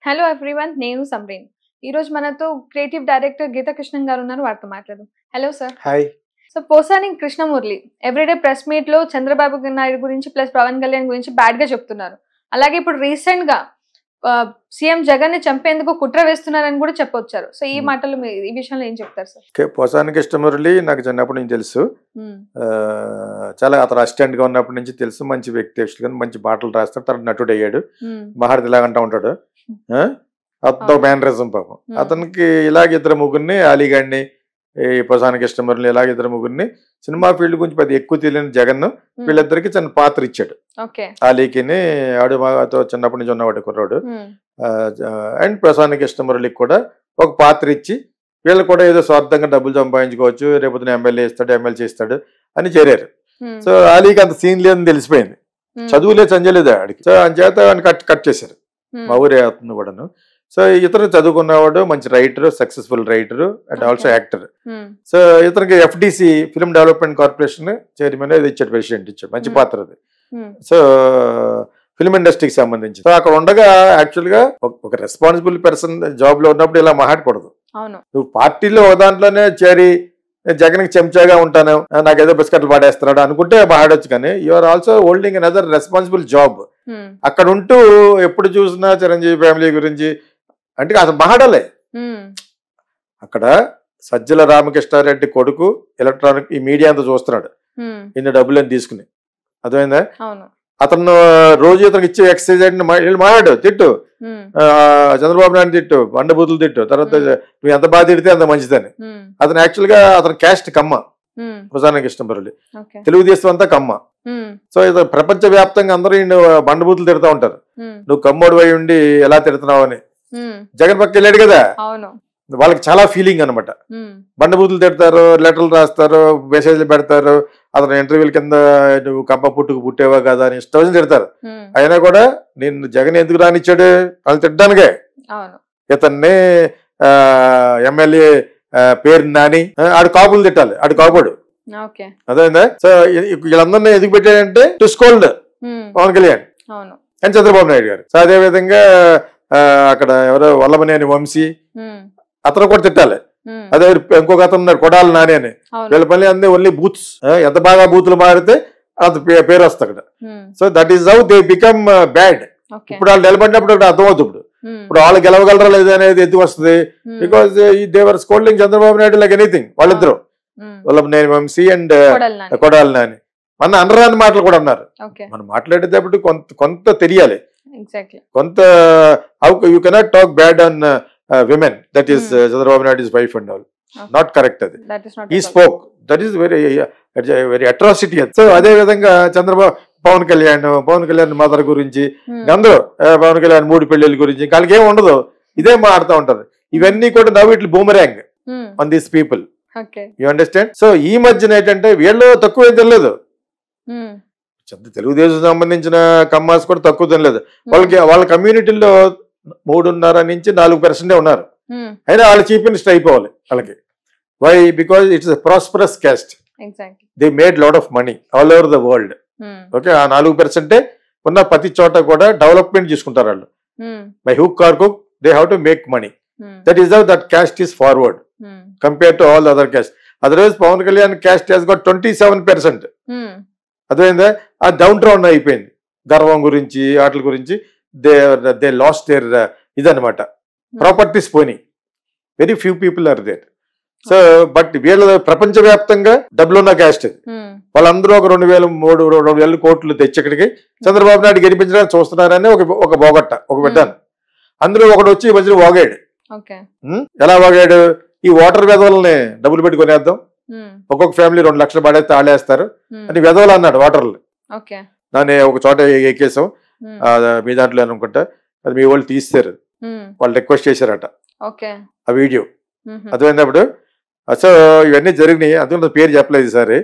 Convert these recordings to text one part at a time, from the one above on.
Hello everyone, నేను సమ్రీన్. ఈరోజు మనతో క్రియేటివ్ డైరెక్టర్ గీతా కృష్ణన్ గారు ఉన్నారు. వారితో మాట్లాడదాం. Hello sir. Hi. So Posani Krishnamurali everyday press meet లో చంద్రబాబు నాయుడు గురించి ప్లస్ పవన్ కళ్యాణ్ గురించి బ్యాడ్ గా చెప్తున్నారు. అలాగే ఇప్పుడు రీసెంట్ గా సీఎం జగన్ ని చంపేందుకు కుట్ర వేస్తున్నారని కూడా చెప్పొచ్చారు. సో ఈ మాటలు ఈ విషయంలో ఏం చెప్తారు సార్? పోసాని కృష్ణమురళి నాకు చిన్నప్పటి నుంచి తెలుసు. చాలా అతను అసిస్టెంట్ గా ఉన్నప్పటి నుంచి తెలుసు. మంచి వ్యక్తి, యాక్చువల్గా మంచి పాటలు రాస్తాడు. తర్వాత నటుడు అయ్యాడు. మహారథి ఇలాగంటా ఉంటాడు. అతను మేనరిజం పాపం. అతనికి ఇలాగ ఇద్దరు ముగ్గురిని, అలీగాడిని, ఈ పోసాని కృష్ణమురళి ఇలాగ ఇద్దరు ముగ్గురిని సినిమా ఫీల్డ్ గురించి పెద్ద ఎక్కువ తెలియని జగన్ వీళ్ళిద్దరికి చిన్న పాత్ర ఇచ్చాడు. అలీకిని ఆడు మాతో చిన్నప్పటి నుంచి ఉన్నవాడు కుర్రాడు. అండ్ పోసాని కృష్ణమురళికి కూడా ఒక పాత్ర ఇచ్చి వీళ్ళు కూడా ఏదో స్వార్థంగా డబ్బులు సంపాదించుకోవచ్చు, రేపు ఎమ్మెల్యే ఇస్తాడు, ఎమ్మెల్సీ ఇస్తాడు అని చేరారు. సో అలీకి అంత సీన్ లేదని తెలిసిపోయింది. చదువులే చంచలేదు ఆడికి. సో అంచేత ఆయన కట్ చేశారు. మా ఊరే అవుతుంది కూడాను. సో ఇతను చదువుకున్నవాడు, మంచి writer, successful writer and also actor. So ఇతనికి FDC film development corporation chairman ఇది ఇచ్చాడు, ప్రెసిడెంట్ ఇచ్చాడు. మంచి పాత్ర అది. సో ఫిల్మ్ ఇండస్ట్రీకి సంబంధించి. సో అక్కడ ఉండగా యాక్చువల్ గా ఒక రెస్పాన్సిబుల్ పర్సన్ జాబ్ లో ఉన్నప్పుడు ఇలా మాట్లాడకూడదు. నువ్వు పార్టీలో ఒక దాంట్లోనే చేరి జగన్ కి చెంచాగా ఉంటాను, నాకేదో బిస్కెట్లు పాడేస్తున్నాడు అనుకుంటే మాట్లాడొచ్చు. కానీ you are also holding another responsible job. అక్కడ ఉంటూ ఎప్పుడు చూసినా చిరంజీవి ఫ్యామిలీ గురించి అంటే అసలు మాట్లాడలే. అక్కడ సజ్జల రామకృష్ణారెడ్డి కొడుకు ఎలక్ట్రానిక్ ఈ మీడియా అంతా చూస్తున్నాడు, ఇన్ని డబ్బులు తీసుకుని. అర్థమైందా? అతను రోజు ఇతనికి ఇచ్చే ఎక్సర్సైజ్ అంటే మాట్లాడు, తిట్టు, చంద్రబాబు నాయుడు తిట్టు, బండబూతులు తిట్టు, తర్వాత నువ్వు ఎంత బాగా తిడితే అంత మంచిదని. అతను యాక్చువల్ గా అతను క్యాస్ట్ కమ్మ, పోసాని కృష్ణమురళి. తెలుగుదేశం అంతా కమ్మ. సో ఇది ప్రపంచ వ్యాప్తంగా అందరూ బండబూతులు తిడతా ఉంటారు. నువ్వు కమ్మోడు అయి ఉండి ఎలా తిడుతున్నావు అని. జగన్ పక్క వెళ్ళాడు కదా, వాళ్ళకి చాలా ఫీలింగ్ అనమాట. బండబూతులు తిడతారు, లెటర్లు రాస్తారు, మెసేజ్లు పెడతారు. అతను ఇంటర్వ్యూల కింద నువ్వు కంప పుట్టేవా కదా అని ఇష్టం తిడతారు. అయినా కూడా నేను జగన్ ఎందుకు రానిచ్చాడు? వాళ్ళు తిట్టడానికే. ఇతన్ని ఎమ్మెల్యే పేరు నాని ఆడు కాపులు తిట్టాలి, ఆడు కాపుడు. అదేందా? సో వీళ్ళందరినీ ఎందుకు పెట్టాడంటే to scold Pawan Kalyan and Chandrababu Naidu garu. So అదే విధంగా అక్కడ ఎవరో వల్లభనేని వంశీ అతను కూడా తిట్టాలి. అదే ఇంకొక అతను ఉన్నాడు కొడాలి నాని అని. వీళ్ళ పని అందే ఓన్లీ బూత్స్. ఎంత బాగా బూతులు మారితే అంత పేరు వస్తుంది అక్కడ. So that is how they become bad. ఇప్పుడు వాళ్ళు నిలబడినప్పుడు అర్థమవుతుంది. ఇప్పుడు వాళ్ళు గెలవగలరా లేదా అనేది ఎందుకు వస్తుంది? Because they were scolding Chandrababu Naidu like anything. వాళ్ళిద్దరు వల్లభనేని వంశీ అండ్ కొడాలి నాని మన అనరాని మాటలు కూడా అన్నారు. మనం మాట్లాడేటప్పుడు కొంత తెలియాలి, కొంత you cannot talk bad on women. That is Chandrababu Naidu is wife and all. Not correct అది. ఈ spoke that is very atrocity. So అదే విధంగా పవన్ కళ్యాణ్ మదర్ గురించి అందరూ పవన్ కళ్యాణ్ 3 పెళ్లిళ్ళ గురించి వాళ్ళకి ఏమి ఉండదు, ఇదే మాట్లాడుతూ ఉంటారు. ఇవన్నీ కూడా now it boomerang on these people. You understand? So ఈ మధ్యన ఏంటంటే వీళ్ళు తక్కువ ఏం తెలియదు, తెలుగుదేశం సంబంధించిన కమ్మాస్ కూడా తక్కువ తినలేదు. వాళ్ళ కమ్యూనిటీలో 3.5 నుంచి 4% ఉన్నారు. అయినా వాళ్ళు చీఫ్ మినిస్టర్ అయిపోవాలి వాళ్ళకి. Why? Because it's prosperous caste. They made lot of money all over the world. Okay, ఆ 4% ఉన్న ప్రతి చోట కూడా డెవలప్మెంట్ చేసుకుంటారు వాళ్ళు. By hook or cook they have to make money. That is how that caste is forward compare to all other caste. Otherwise Pavan Kalyan caste has got 27%. అదేందా? ఆ downtrodden అయిపోయింది. గర్వం గురించి వాటి గురించి దే లాస్ట్ దేర్ ఇదనమాట. ప్రాపర్టీస్ పోయినాయి. Very few people are there. So but వీళ్ళ ప్రపంచవ్యాప్తంగా డబ్బులున్న క్యాస్ట్. వాళ్ళందరూ ఒక 2,000 కోట్లు తెచ్చి ఇక్కడికి చంద్రబాబు నాయుడు గెలిపించడానికి చూస్తున్నారని ఒక బోగట్ట ఒక పెట్టాను. అందులో ఒకడు వచ్చి ఈ మధ్యలో వాగాడు. ఎలా వాగాడు? ఈ వాటర్ వెధవల్ని డబ్బులు పెట్టి కొనేద్దాం, ఒక్కొక్క ఫ్యామిలీ 2 లక్షలు పడేస్తే ఆడేస్తారు అని వెధవలు అన్నాడు. వాటర్లు దాన్ని ఒక చోట ఎక్కేసాం మీ దాంట్లో అనుకుంటా, అది మీ వాళ్ళు తీస్తారు, వాళ్ళు రిక్వెస్ట్ చేశారట ఆ వీడియో. అర్థమైనప్పుడు సో ఇవన్నీ జరిగినాయి. అందులో పేరు చెప్పలేదు ఈసారి.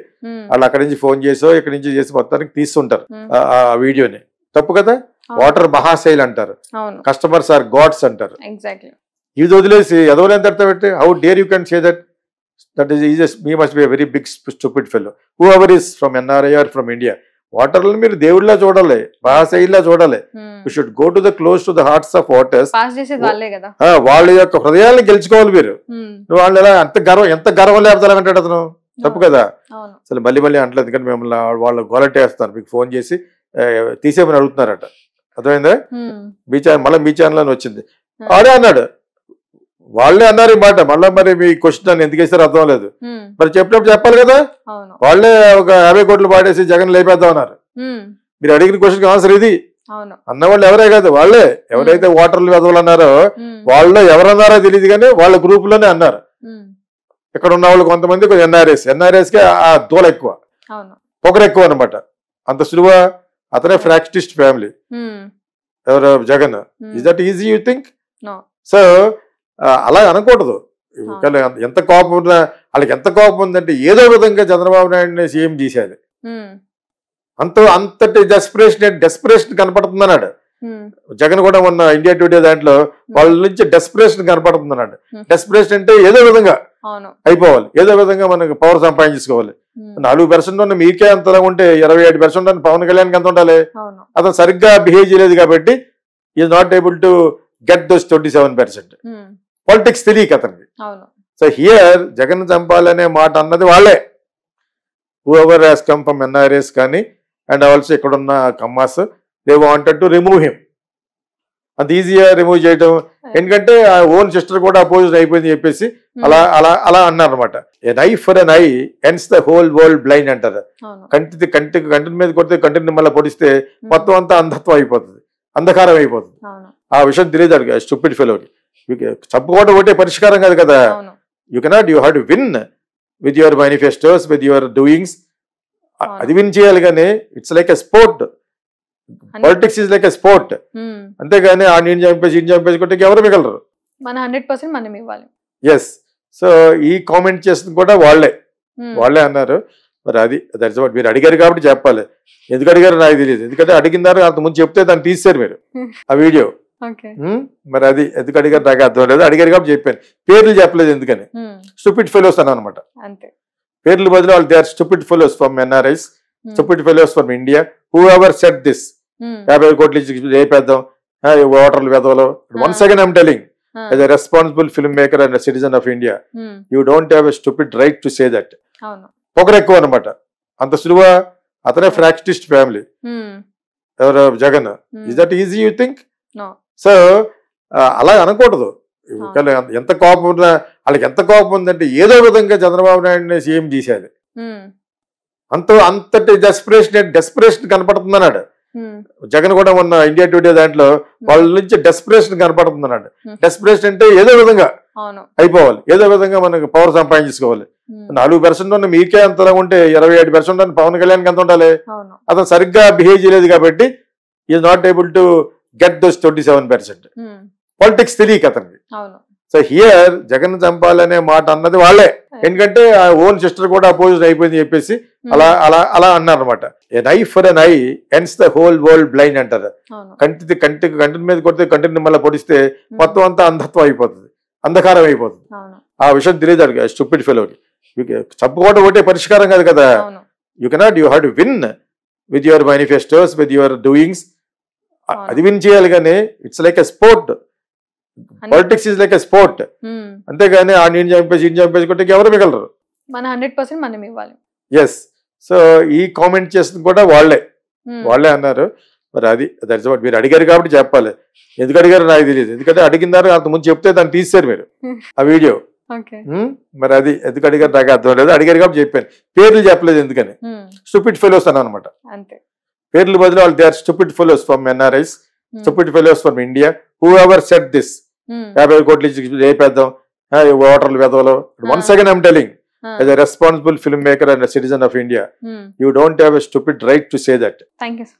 వాళ్ళు అక్కడి నుంచి ఫోన్ చేసో ఇక్కడి నుంచి చేసి మొత్తానికి తీస్తుంటారు ఆ వీడియోని. తప్పు కదా? వాటర్ మహాశైల్ అంటారు, కస్టమర్స్ ఆర్ గాడ్స్ అంటారు. ఇది వదిలేసి ఎదవలు ఎంత పెట్టి how dare you can say that? That is, he must be a very big stupid fellow. Whoever is from NRI or from India, వాటర్లను మీరు దేవుడిలా చూడాలి, మహాశైలిలా చూడాలి. You should go to the close to the hearts of waters. వాళ్ళ యొక్క హృదయాలను గెలుచుకోవాలి మీరు. నువ్వు వాళ్ళు ఎలా ఎంత గర్వం లేకపోతే అంటాడు అతను, తప్పు కదా. అసలు మళ్ళీ అంటలేదు, ఎందుకంటే మిమ్మల్ని వాళ్ళు గోలెట్టేస్తాను, మీకు ఫోన్ చేసి తీసేమని అడుగుతున్నారట. అర్థమైందా? మళ్ళీ మీ ఛానల్ అని వచ్చింది. ఆడే అన్నాడు, వాళ్ళే అన్నారు ఈ మాట. మళ్ళీ మరి మీ క్వశ్చన్ నన్ను ఎందుకు వేస్తారో అర్థం లేదు. మరి చెప్పినప్పుడు చెప్పాలి కదా. వాళ్ళే ఒక 50 కోట్లు పాడేసి జగన్ లేపేద్దాం అన్నారు. మీరు అడిగిన క్వశ్చన్ ఆన్సర్ ఇది. అన్నవాళ్ళు ఎవరే కాదు, వాళ్ళే. ఎవరైతే ఓటర్లు వెదవలు అన్నారో వాళ్ళు ఎవరన్నారో తెలియదు, కానీ వాళ్ళ గ్రూప్ లోనే అన్నారు. ఇక్కడ ఉన్న వాళ్ళు కొంతమంది ఎన్ఆర్ఎస్ కి ఆ దూల ఎక్కువ, పొగరు ఎక్కువ అనమాట. అంత సులువా? అతనే ఫ్రాక్టిస్ట్ ఫ్యామిలీ. ఎవరు? Jagan. Is that easy you think? So అలా అనకూడదు. ఎంత కోపం ఉన్నా, వాళ్ళకి ఎంత కోపం ఉందంటే ఏదో విధంగా చంద్రబాబు నాయుడిని సీఎం చేసేది. అంతటి డెస్పరేషన్ కనపడుతుంది అన్నాడు జగన్ కూడా. మొన్న ఇండియా టుడే దాంట్లో వాళ్ళ నుంచి డెస్పరేషన్ కనపడుతుంది అన్నాడు. డెస్పరేషన్ అంటే ఏదో విధంగా అయిపోవాలి, ఏదో విధంగా మనకు పవర్ సంపాదించుకోవాలి. 4% ఉన్న మీకే అంతలా ఉంటే 27% ఉన్న పవన్ కళ్యాణ్ ఎంత ఉండాలి? అతను సరిగ్గా బిహేవ్ చేయలేదు కాబట్టి is not able to get those 27%. Politics తెలియక అతనికి. సో హియర్ జగన్ చంపాలనే మాట అన్నది వాళ్ళే. Whoever has come from NRIs కానీ అండ్ ఆల్సో ఇక్కడున్న Kammas, they wanted to remove him. అంత ఈజీగా రిమూవ్ చేయటం, ఎందుకంటే ఆ ఓన్ సిస్టర్ కూడా అపోజిట్ అయిపోయింది చెప్పేసి అలా అలా అలా అన్నారు అనమాట. An eye for an eye ends the whole world blind అంటారు. కంటి మీద కొడితే కంటిని మళ్ళీ పొడిస్తే మొత్తం అంతా అంధత్వం అయిపోతుంది, అంధకారం అయిపోతుంది. ఆ విషయం తెలియదు అడిగి స్టూపిడ్ ఫెలోకి. చంపుకోవడం ఒకటే పరిష్కారం కాదు కదా. You cannot, you have to win with your manifestos, with your doings. అది విన్ చేయాలి, కానీ it's like a sport. Politics is like a sport. అంతేగాని ఆ నేను చంపేసి కొట్టి ఎవరు మిగలరు. మన 100% మనం ఇవ్వాలి. ఎస్. సో ఈ కామెంట్ చేస్తుంది కూడా వాళ్ళే అన్నారు. మరి అది దట్స్ వాట్. మీరు అడిగారు కాబట్టి చెప్పాలి. ఎందుకు అడిగారు నాకు తెలియదు, ఎందుకంటే అడిగినారు అంత ముందు చెప్తే దాన్ని తీసేశారు మీరు ఆ వీడియో. మరి అది ఎందుకు అడిగారు నాకు అర్థం లేదు. అడిగారు కాబట్టి చెప్పాను. పేర్లు చెప్పలేదు ఎందుకని. స్టూపిడ్ ఫెలోస్ అన్నా అనమాట. పేర్లు బదులు వాళ్ళు they are stupid fellows from NRIs, stupid fellows from India. Whoever said this 50 కోట్లు ఇచ్చి లేపేద్దాం ఓటర్లు వెదవలో. Once again I'm telling, as a responsible filmmaker and a citizen of India, you don't have a stupid right to say that. పొగరు ఎక్కువ అనమాట. అంత సులువా? అతనే ఫ్రాక్టిస్ట్ ఫ్యామిలీ. ఎవరు? Jagan. Is that easy you think? So అలా అనకూడదు. ఎంత కోపం ఉన్నా, వాళ్ళకి ఎంత కోపం ఉందంటే ఏదో విధంగా చంద్రబాబు నాయుడిని సీఎం చేసేది. అంతటి డెస్పరేషన్ కనపడుతుంది అన్నాడు జగన్ కూడా. మొన్న ఇండియా టుడే దాంట్లో వాళ్ళ నుంచి డెస్పరేషన్ కనపడుతుంది అన్నాడు. డెస్పరేషన్ అంటే ఏదో విధంగా అయిపోవాలి, ఏదో విధంగా మనకు పవర్ సంపాదించుకోవాలి. 4% ఉన్న మీకే అంతలా ఉంటే 27% ఉన్న పవన్ కళ్యాణ్ ఎంత ఉండాలి? అతను సరిగ్గా బిహేవ్ చేయలేదు కాబట్టి is not able to get those 27%. Politics తెలియక అతనికి. సో హియర్ జగన్ చంపాలనే మాట అన్నది వాళ్ళే. ఎందుకంటే ఆ ఓన్ సిస్టర్ కూడా అపోజిట్ అయిపోయింది చెప్పేసి అలా అలా అలా అన్నారు అనమాట. An eye for an eye ends the whole world blind అంటారు. కంటి మీద కొడితే కంటిని మళ్ళీ పొడిస్తే మొత్తం అంతా అంధత్వం అయిపోతుంది, అంధకారం అయిపోతుంది. ఆ విషయం తెలియదు అడిగి స్టూపిడ్ ఫెలోకి. చంపుకోవడం ఒకటే పరిష్కారం కాదు కదా. You cannot, you have to win with your manifestos, with your doings. అది విన్ చేయాలి, కానీ it's like a sport. Politics is like a sport. అంతేగాని ఆ నేను చంపేసి కొట్టి ఎవరు మిగలరు. మన 100% మనం ఇవ్వాలి. ఎస్. సో ఈ కామెంట్ చేస్తుంది కూడా వాళ్ళే అన్నారు. మరి అది దట్స్ వాట్. మీరు అడిగారు కాబట్టి చెప్పాలి. ఎందుకు అడిగారు నాకు తెలియదు, ఎందుకంటే అడిగినారు అంత ముందు చెప్తే దాన్ని తీసేశారు మీరు ఆ వీడియో. మరి అది ఎందుకు అడిగారు నాకు అర్థం లేదు. అడిగారు కాబట్టి చెప్పాను. పేర్లు చెప్పలేదు ఎందుకని. స్టూపిడ్ ఫెలోస్ అన్నా అనమాట. పేర్లు బదులు వాళ్ళు they are stupid fellows from NRIs, stupid fellows from India. Whoever said this 50 కోట్లు ఇచ్చి లేపేద్దాం ఓటర్లు వెదవలో. Once again I'm telling, as a responsible filmmaker and a citizen of India, you don't have a stupid right to say that. Thank you, sir.